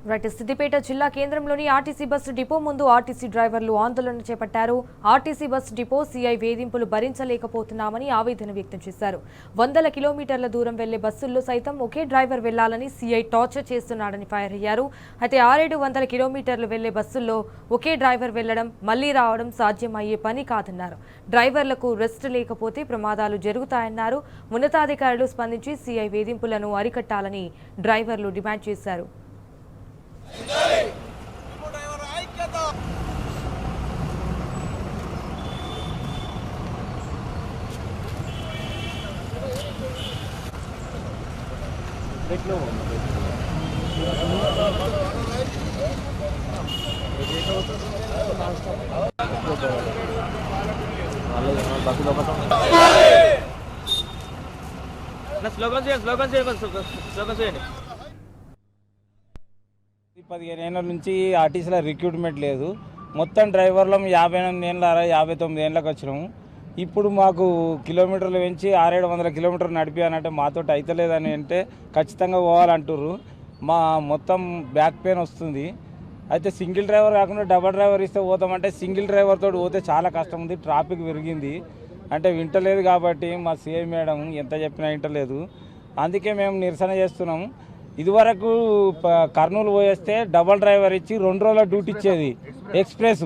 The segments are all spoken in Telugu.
రైట్ సిద్దిపేట జిల్లా కేంద్రంలోని ఆర్టీసీ బస్సు డిపో ముందు ఆర్టీసీ డ్రైవర్లు ఆందోళన చేపట్టారు. ఆర్టీసీ బస్సు డిపో సీఐ వేధింపులు భరించలేకపోతున్నామని ఆవేదన వ్యక్తం చేశారు. 100 కిలోమీటర్ల దూరం వెళ్లే బస్సుల్లో సైతం ఒకే డ్రైవర్ వెళ్లాలని సీఐ టార్చర్ చేస్తున్నాడని ఫైర్ అయ్యారు. అయితే 600 కిలోమీటర్లు వెళ్లే బస్సుల్లో ఒకే డ్రైవర్ వెళ్లడం మళ్లీ రావడం సాధ్యమయ్యే పని కాదన్నారు. డ్రైవర్లకు రెస్ట్ లేకపోతే ప్రమాదాలు జరుగుతాయన్నారు. ఉన్నతాధికారులు స్పందించి సీఐ వేధింపులను అరికట్టాలని డ్రైవర్లు డిమాండ్ చేశారు. స్లోగన్ చేయండి. 15 ఏళ్ళ నుంచి ఆర్టీసీలో రిక్రూట్మెంట్ లేదు. మొత్తం డ్రైవర్లం 58 ఏళ్ళ 59 ఏళ్ళకి వచ్చినాము. ఇప్పుడు మాకు కిలోమీటర్లు పెంచి 600-700 కిలోమీటర్లు నడిపానంటే మాతో అవుతలేదని అంటే ఖచ్చితంగా పోవాలంటుర్రు. మా మొత్తం బ్యాక్ పెయిన్ వస్తుంది. అయితే సింగిల్ డ్రైవర్ కాకుండా డబల్ డ్రైవర్ ఇస్తే పోతామంటే సింగిల్ డ్రైవర్ తోటి పోతే చాలా కష్టం ఉంది. ట్రాఫిక్ పెరిగింది అంటే వింటలేదు కాబట్టి మా సీఐ మేడం ఎంత చెప్పినా వింటలేదు. అందుకే మేము నిరసన చేస్తున్నాము. ఇదివరకు కర్నూలు పోయేస్తే డబల్ డ్రైవర్ ఇచ్చి 2 రోజుల డ్యూటీ ఇచ్చేది ఎక్స్ప్రెస్.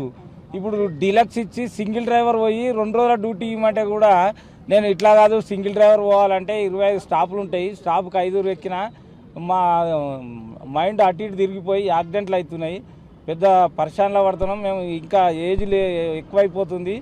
ఇప్పుడు డీలక్స్ ఇచ్చి సింగిల్ డ్రైవర్ పోయి 2 రోజుల డ్యూటీ ఇవ్వమంటే కూడా నేను ఇట్లా కాదు, సింగిల్ డ్రైవర్ పోవాలంటే 25 స్టాపులు ఉంటాయి, స్టాప్కి 5 ఎక్కినా మా మైండ్ అటు ఇటు తిరిగిపోయి యాక్సిడెంట్లు అవుతున్నాయి. పెద్ద పరిశానలో పడుతున్నాం. మేము ఇంకా ఏజ్ ఎక్కువైపోతుంది.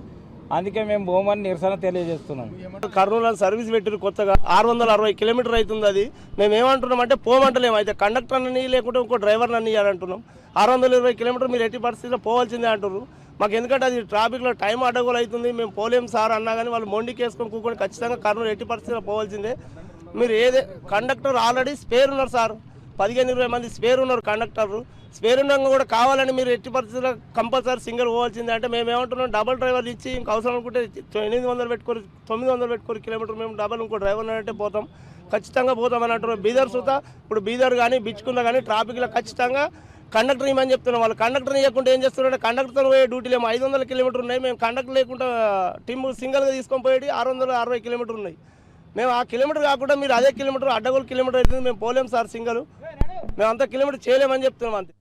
అందుకే మేము బహుమని నిరసన తెలియజేస్తున్నాం. కర్నూలు సర్వీస్ పెట్టారు కొత్తగా 660 కిలోమీటర్ అవుతుంది. అది మేము ఏమంటున్నాం అంటే పోమంటలేము. అయితే కండక్టర్ అని లేకుంటే ఇంకో డ్రైవర్ అని ఇవ్వాలంటున్నాం. 620 కిలోమీటర్ మీరు ఎట్టి పరిస్థితిలో పోవాల్సిందే అంటున్నారు మాకు. ఎందుకంటే అది ట్రాఫిక్లో టైం అడ్డగోలు అవుతుంది. మేము పోలేము సార్ అన్నా కానీ వాళ్ళు మొండికి వేసుకొని కూకొని ఖచ్చితంగా కర్నూలు ఎట్టి పరిస్థితిలో పోవాల్సిందే. మీరు కండక్టర్ ఆల్రెడీ స్పేర్ ఉన్నారు సార్, 15-20 మంది స్పేర్ ఉన్నారు కండక్టర్. స్పేర్ ఉండగా కూడా కావాలని మీరు ఎట్టి పరిస్థితుల్లో కంపల్సరీ సింగిల్ పోవాల్సిందే అంటే మేము ఏమంటున్నాం, డబల్ డ్రైవర్ ఇచ్చి ఇంకా అవసరం అనుకుంటే 800 పెట్టుకోరు 900 పెట్టుకోరు కిలోమీటర్ మేము డబల్ ఇంకో డ్రైవర్ అంటే పోతాం, ఖచ్చితంగా పోతామని అంటున్నాం. బీదర్ సుతా ఇప్పుడు బీదర్ కానీ బిచ్చుకున్నా కానీ ట్రాఫిక్లో ఖచ్చితంగా కండక్టర్ ఇవ్వమని చెప్తున్నాం. వాళ్ళు కండక్టర్ ఇవ్వకుండా ఏం చేస్తున్నారంటే కండక్టర్తో పోయే డ్యూటీలు ఏమో 500 కిలోమీటర్ ఉన్నాయి. మేము కండక్టర్ లేకుండా టీమ్ సింగిల్గా తీసుకొని పోయేది 660 కిలోమీటర్ ఉన్నాయి. మేము ఆ కిలోమీటర్ కాకుండా మీరు అదే కిలోమీటర్ అడ్డగోలు కిలోమీటర్ అవుతుంది మేము పోలేము సార్ సింగల్. మేము అంత కిలోమీటర్ చేయలేమని చెప్తున్నాం అంతే.